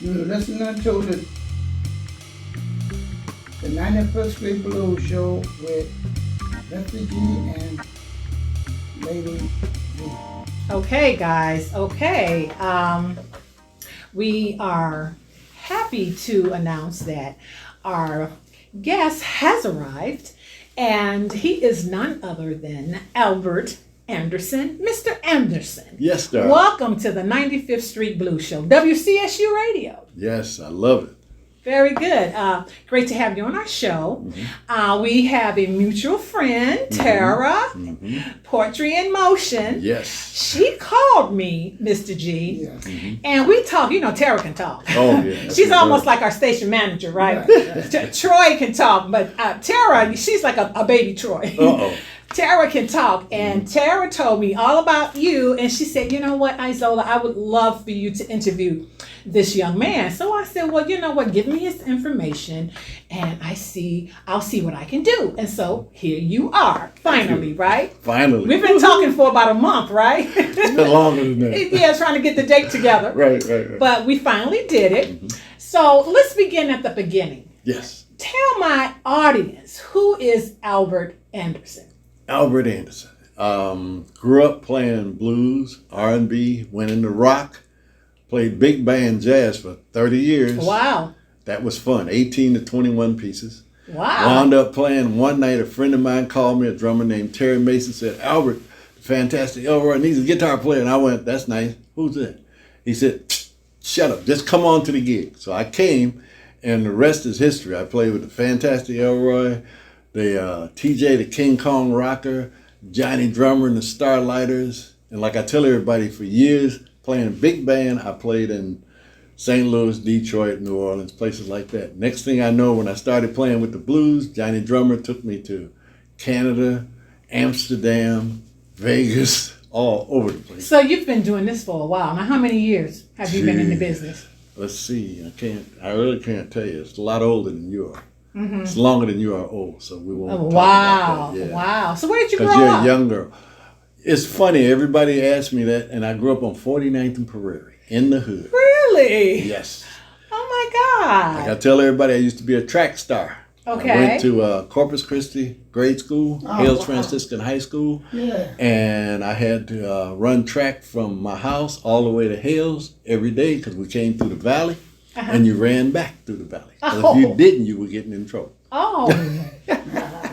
You're listening to the 91st Street Blues Show with Mr. G and Lady G. Okay, guys. Okay. We are happy to announce that our guest has arrived, and he is none other than Albert Anderson. Mr. Anderson. Yes, sir. Welcome to the 95th Street Blues Show, WCSU Radio. Yes, I love it. Very good. Great to have you on our show. Mm-hmm. We have a mutual friend, Tara, Poetry in Motion. Yes. She called me, Mr. G, and we talk. You know, Tara can talk. Oh, yeah. She's almost like our station manager, right? Troy can talk, but Tara, she's like a baby Troy. Uh-oh. Tara can talk, and Tara told me all about you, and she said, you know what, Isola, I would love for you to interview this young man. So I said, well, you know what, give me his information, and I'll see what I can do. And so here you are, finally, right? Finally. We've been talking for about a month, right? It's been longer than that. Yeah, trying to get the date together. Right. But we finally did it. So let's begin at the beginning. Yes. Tell my audience, who is Albert Anderson? Albert Anderson. Grew up playing blues, R&B, went into rock, played big band jazz for 30 years. Wow. That was fun. 18 to 21 pieces. Wow. Wound up playing one night. A friend of mine called me, a drummer named Terry Mason, said, Albert, fantastic Elroy needs a guitar player. And I went, that's nice. Who's that? He said, shut up. Just come on to the gig. So I came, and the rest is history. I played with the fantastic Elroy, the TJ, the King Kong Rocker, Johnny Drummer and the Starlighters. And like I tell everybody, for years, playing big band, I played in St. Louis, Detroit, New Orleans, places like that. Next thing I know, when I started playing with the blues, Johnny Drummer took me to Canada, Amsterdam, Vegas, all over the place. So you've been doing this for a while. Now, how many years have you been in the business? Let's see. I really can't tell you. It's a lot older than you are. It's longer than you are old, so we won't talk about that. Yeah. Wow. So where did you grow up? Because you're up? a young girl. It's funny. Everybody asks me that, and I grew up on 49th and Prairie, in the hood. Really? Yes. Oh, my God. Like I tell everybody, I used to be a track star. Okay. I went to Corpus Christi grade school, Hales Franciscan High School, and I had to run track from my house all the way to Hales every day because we came through the valley. And you ran back through the valley. If you didn't, you were getting in trouble. Oh,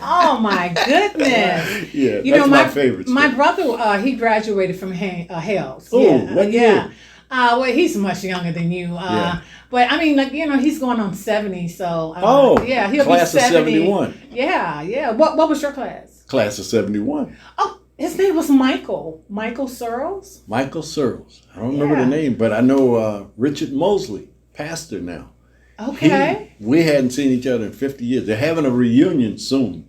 oh my goodness! Yeah, that's my favorite. My brother, he graduated from Hales. Oh, what year? Well, he's much younger than you. But I mean, like he's going on 70. So yeah, he'll class be 70. of 71. Yeah. What was your class? Class of 71. Oh, his name was Michael. Michael Searles. Michael Searles. I don't remember the name, but I know Richard Mosley. Pastor now. Okay. We hadn't seen each other in 50 years. They're having a reunion soon.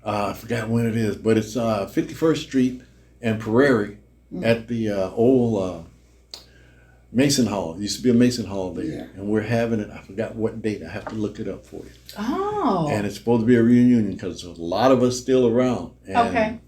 I forgot when it is, but it's 51st Street and Prairie at the old Mason Hall. It used to be a Mason Hall there. And we're having it. I forgot what date. I have to look it up for you. Oh. And it's supposed to be a reunion because there's a lot of us still around. And,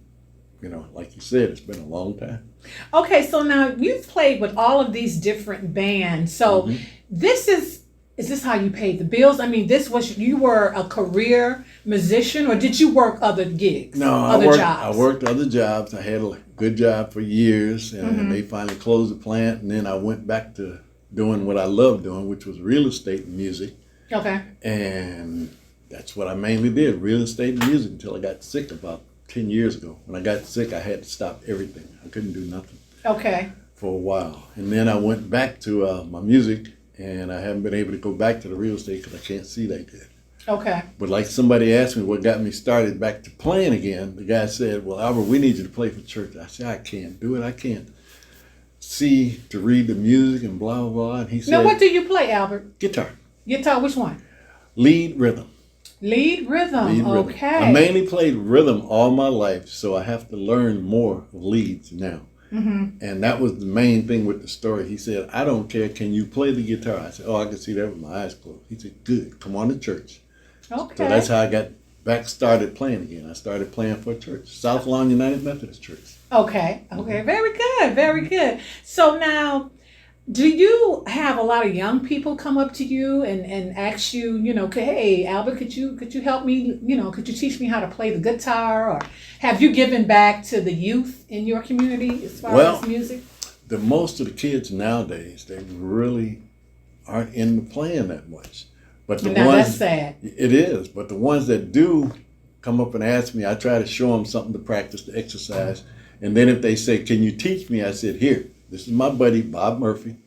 you know, like you said, it's been a long time. Okay, so now you've played with all of these different bands. So this is this how you paid the bills? I mean, you were a career musician, or did you work other gigs? No, jobs? I worked other jobs. I had a good job for years, and they finally closed the plant, and then I went back to doing what I loved doing, which was real estate and music. Okay. And that's what I mainly did, real estate and music, until I got sick about 10 years ago. When I got sick, I had to stop everything. I couldn't do nothing. Okay. For a while. And then I went back to my music, and I haven't been able to go back to the real estate because I can't see that good. Okay. But like somebody asked me what got me started back to playing again, the guy said, well, Albert, we need you to play for church. I said, I can't do it. I can't see to read the music and blah, blah, blah. And he said, now, what do you play, Albert? Guitar. Guitar, which one? Lead rhythm. Lead rhythm. Okay. I mainly played rhythm all my life, so I have to learn more of leads now. And that was the main thing with the story. He said, I don't care, can you play the guitar? I said, I can see that with my eyes closed. He said, good, come on to church. Okay. So that's how I got started playing again. I started playing for a church, South Lawn United Methodist Church. Okay. Very good. So now, Do you have a lot of young people come up to you and ask you, hey, Albert, could you help me, could you teach me how to play the guitar? Or have you given back to the youth in your community as far as music? The most of the kids nowadays, they really aren't into playing that much. But the Now ones, that's sad. it is, but the ones that do come up and ask me, I try to show them something to practice, to exercise. And then if they say, can you teach me? I said, here, this is my buddy, Bob Murphy.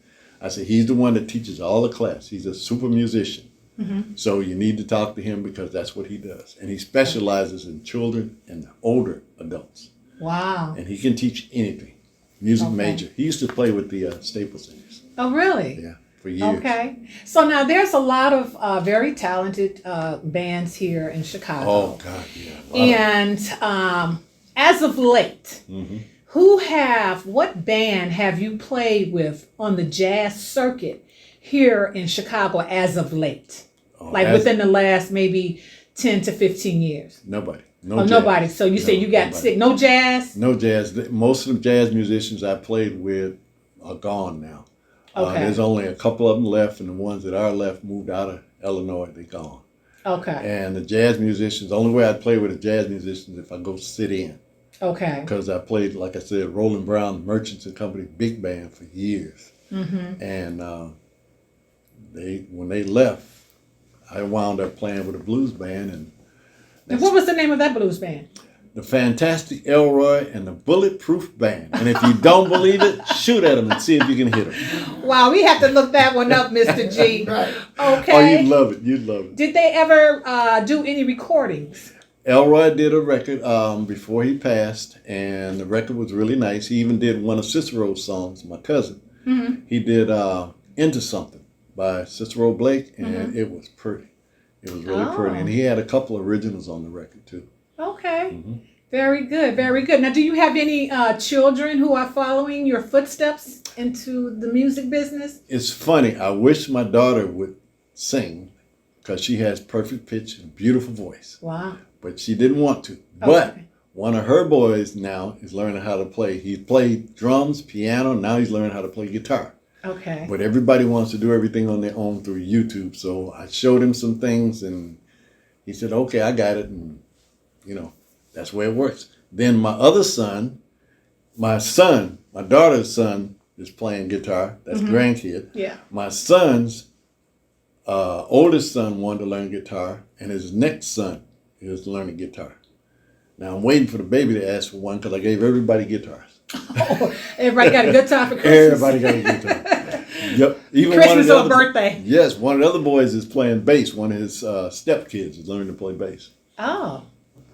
I said, he's the one that teaches all the class. He's a super musician. Mm-hmm. So you need to talk to him because that's what he does. And he specializes in children and older adults. Wow. And he can teach anything. Music major. He used to play with the Staples Singers. Oh, really? Yeah, for years. Okay. So now there's a lot of very talented bands here in Chicago. Oh, God, yeah. And as of late, what band have you played with on the jazz circuit here in Chicago as of late? Within the last maybe 10 to 15 years? Nobody. Nobody. So you say you got sick. No jazz? No jazz. Most of the jazz musicians I played with are gone now. Okay. There's only a couple of them left, and the ones that are left moved out of Illinois. They're gone. Okay. And the jazz musicians, the only way I'd play with the jazz musicians if I go sit in. Okay. Because I played, like I said, Roland Brown Merchants and Company big band for years. Mm-hmm. And when they left, I wound up playing with a blues band. And what was the name of that blues band? The Fantastic Elroy and the Bulletproof Band. And if you don't believe it, shoot at them and see if you can hit them. Wow, we have to look that one up, Mr. G. Right. Okay. Oh, you'd love it. You'd love it. Did they ever do any recordings? Elroy did a record before he passed, and the record was really nice. He even did one of Cicero's songs, my cousin. Mm-hmm. He did Into Something by Cicero Blake, and it was pretty. It was really pretty. And he had a couple of originals on the record, too. Okay. Mm-hmm. Very good. Very good. Now, do you have any children who are following your footsteps into the music business? It's funny. I wish my daughter would sing because she has perfect pitch and beautiful voice. Wow. But she didn't want to. Okay. But one of her boys now is learning how to play. He played drums, piano. Now he's learning how to play guitar. Okay. But everybody wants to do everything on their own through YouTube. So I showed him some things, and he said, okay, I got it. And, that's the way it works. Then my other son, my daughter's son is playing guitar. That's grandkid. Yeah. My son's oldest son wanted to learn guitar, and his next son is learning guitar. Now I'm waiting for the baby to ask for one because I gave everybody guitars. Oh, everybody got a guitar for Christmas. Everybody got a guitar. Yep. Even Christmas or birthday. Yes, one of the other boys is playing bass. One of his stepkids is learning to play bass. Oh,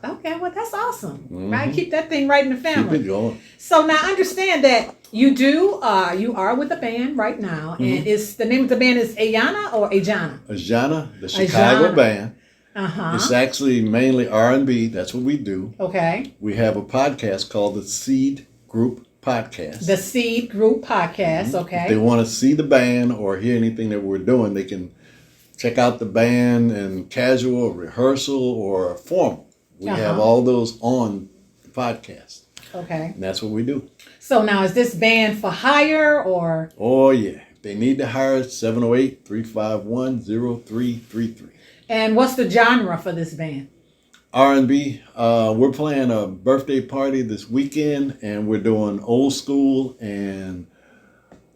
okay. Well, that's awesome. Mm-hmm. Right? Keep that thing right in the family. Keep it going. So now understand that you are with a band right now, and is the name of the band is Ayana or Ajana? Ajana, the Chicago band. Uh-huh. It's actually mainly R&B. That's what we do. Okay. We have a podcast called the Seed Group Podcast. The Seed Group Podcast, okay. If they want to see the band or hear anything that we're doing, they can check out the band in casual, rehearsal, or formal. We have all those on the podcast. Okay. And that's what we do. So now is this band for hire or? Oh, yeah. If they need to hire, 708-351-0333. And what's the genre for this band? R&B. We're playing a birthday party this weekend, and we're doing old school and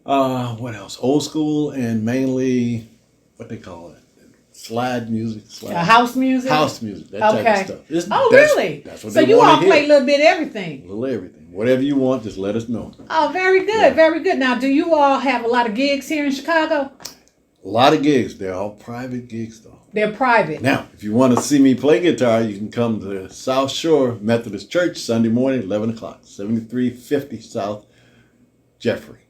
what else? Old school and mainly what they call it, slide music. House music. House music. That type of stuff. Really? That's what so they you all hear. play a little bit of everything. A little everything. Whatever you want, just let us know. Oh, very good. Yeah. Very good. Now, do you all have a lot of gigs here in Chicago? A lot of gigs. They're all private gigs, though. They're private. Now, if you want to see me play guitar, you can come to South Shore Methodist Church Sunday morning, 11 o'clock, 7350 South Jeffrey.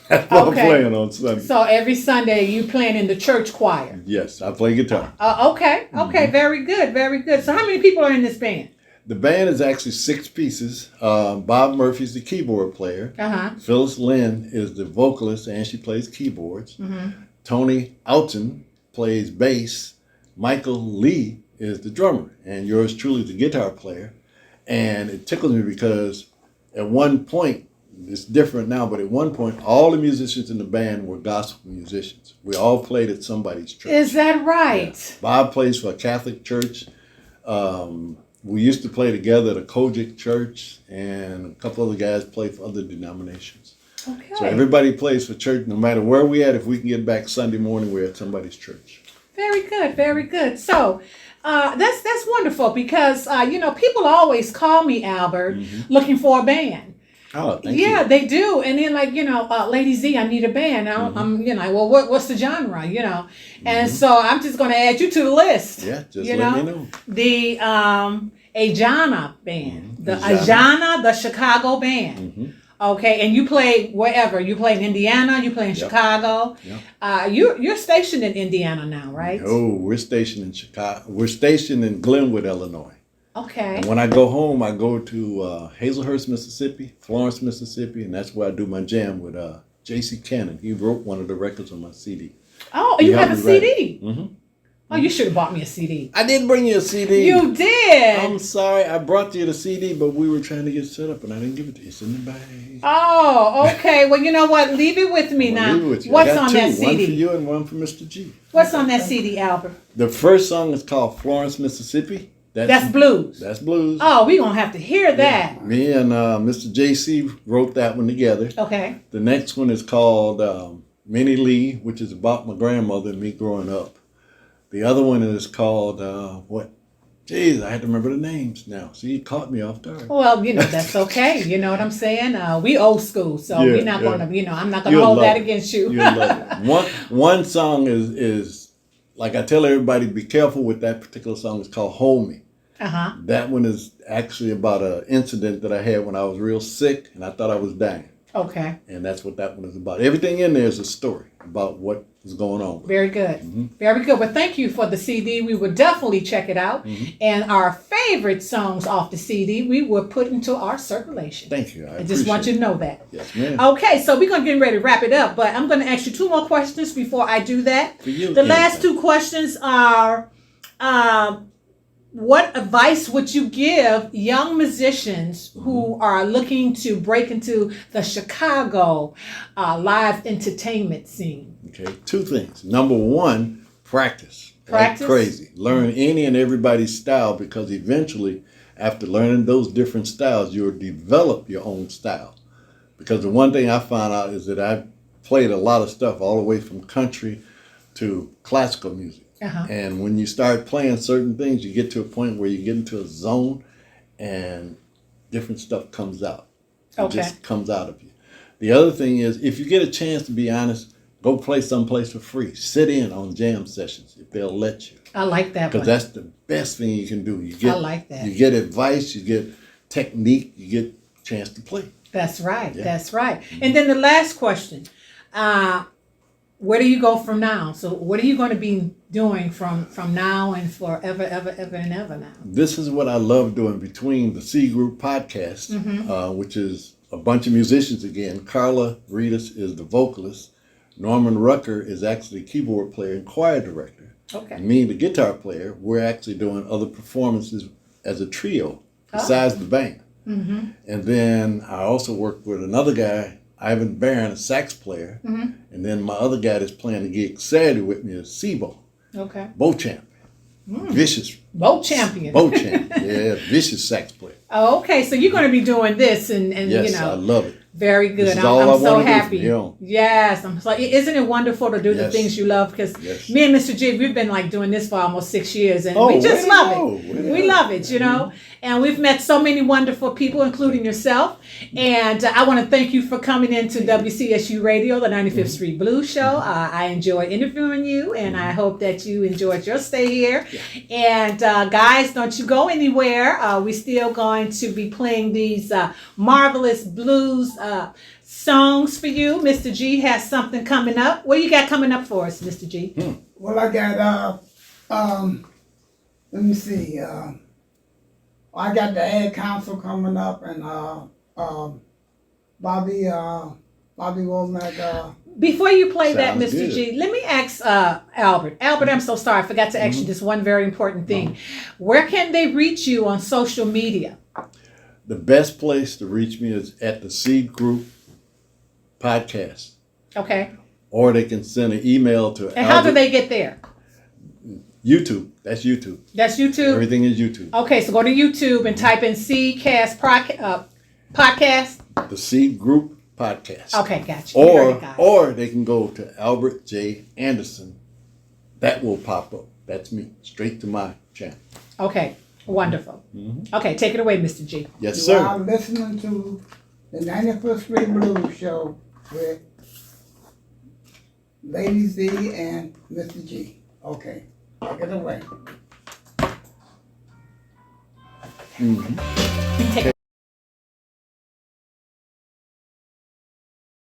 That's what I'm playing on Sunday. So every Sunday you playing in the church choir? Yes, I play guitar. Okay. Very good. Very good. So how many people are in this band? The band is actually 6 pieces. Bob Murphy's the keyboard player. Phyllis Lynn is the vocalist, and she plays keyboards. Tony Alton plays bass. Michael Lee is the drummer, and yours truly is the guitar player. And it tickles me because at one point it's different now, but at one point, all the musicians in the band were gospel musicians. We all played at somebody's church. Is that right? Yeah. Bob plays for a Catholic church. We used to play together at a Kojic church, and a couple other guys play for other denominations. Okay. So everybody plays for church, no matter where we at. If we can get back Sunday morning, we're at somebody's church. Very good, very good. So that's wonderful because people always call me, Albert, looking for a band. Oh, thank you. Yeah, they do. And then Lady Z, I need a band. I'm well, what's the genre, And so I'm just going to add you to the list. Yeah, just let me know. The Ajana band, the Ajana, the Chicago band. Okay, and you play wherever. You play in Indiana, you play in Chicago. Yep. You're stationed in Indiana now, right? Oh, we're stationed in Chicago. We're stationed in Glenwood, Illinois. Okay. And when I go home, I go to Hazelhurst, Mississippi, Florence, Mississippi, and that's where I do my jam with J.C. Cannon. He wrote one of the records on my CD. Oh, you have a CD? Mm-hmm. Oh, you should have bought me a CD. I did bring you a CD. You did? I'm sorry. I brought you the CD, but we were trying to get set up, and I didn't give it to you. It's in the bag. Oh, okay. Well, you know what? Leave it with me now. Leave it with you. What's I got on two, that CD? One for you and one for Mr. G. What's on that CD, Albert? The first song is called Florence, Mississippi. That's blues. That's blues. Oh, we're going to have to hear that. Yeah. Me and Mr. J.C. wrote that one together. Okay. The next one is called Minnie Lee, which is about my grandmother and me growing up. The other one is called, Jeez, I had to remember the names now. See, you caught me off guard. Well, that's okay. You know what I'm saying? We old school, so we're not going to, I'm not going to hold that against you. You'll love it. One song is, like I tell everybody, be careful with that particular song. It's called Hold Me. Uh-huh. That one is actually about an incident that I had when I was real sick and I thought I was dying. Okay. And that's what that one is about. Everything in there is a story about what is going on. Very good. Mm-hmm. Very good. Well, thank you for the CD. We will definitely check it out. Mm-hmm. And our favorite songs off the CD, we will put into our circulation. Thank you. I just want you to know that. Yes, ma'am. Okay, so we're going to get ready to wrap it up, but I'm going to ask you two more questions before I do that. For you, the last two questions are, what advice would you give young musicians who are looking to break into the Chicago live entertainment scene? Okay, two things. Number one, practice. Practice? Like crazy. Learn any and everybody's style, because eventually, after learning those different styles, you'll develop your own style. Because the one thing I found out is that I've played a lot of stuff all the way from country to classical music. Uh-huh. And when you start playing certain things, you get to a point where you get into a zone and different stuff comes out. It just comes out of you. The other thing is, if you get a chance, to be honest, go play someplace for free. Sit in on jam sessions if they'll let you. I like that. Because that's the best thing you can do. I like that. You get advice, you get technique, you get a chance to play. That's right. Yeah. That's right. Mm-hmm. And then the last question. Where do you go from now? So what are you going to be doing from now and forever, ever and ever now? This is what I love doing between the C Group podcast, which is a bunch of musicians again. Carla Reedus is the vocalist. Norman Rucker is actually keyboard player and choir director. Okay. And me, the guitar player, we're actually doing other performances as a trio besides the band. Mm-hmm. And then I also work with another guy, Ivan Barron, a sax player, and then my other guy that's playing the gig Saturday with me is Sebo. Okay. Bow champion. Vicious. Bow champion. Bow champion. Yeah, vicious sax player. Oh, okay. So you're going to be doing this and yes, I love it. Very good. This is all I'm so happy. Yes, I'm so. Isn't it wonderful to do the things you love? Because me and Mr. G, we've been doing this for almost 6 years, and we just love it. We love it, And we've met so many wonderful people, including yourself. And I want to thank you for coming into WCSU Radio, the 95th Street Blues Show. I enjoyed interviewing you, and I hope that you enjoyed your stay here. And guys, don't you go anywhere. We're still going to be playing these marvelous blues songs for you. Mr. G has something coming up. What you got coming up for us, Mr. G? Well, I got, let me see. I got the Ad Council coming up, and Bobby Womack. Before you play that, Mr. G, let me ask Albert. Albert, I'm so sorry. I forgot to ask you this one very important thing. Where can they reach you on social media? the best place to reach me is at the Seed Group podcast, Okay. or they can send an email to And how do they get there? YouTube. That's YouTube. That's YouTube? Everything is YouTube. Okay, so go to YouTube and type in Seedcast podcast. The Seed Group podcast. Okay, gotcha. You heard it, guys. Or they can go to Albert J. Anderson. That will pop up. That's me. Straight to my channel. Okay, wonderful. Okay, take it away, Mr. G. Yes, You sir. are listening to the 91st Street Blues Show with Lady Z and Mr. G. Okay, take it away. Take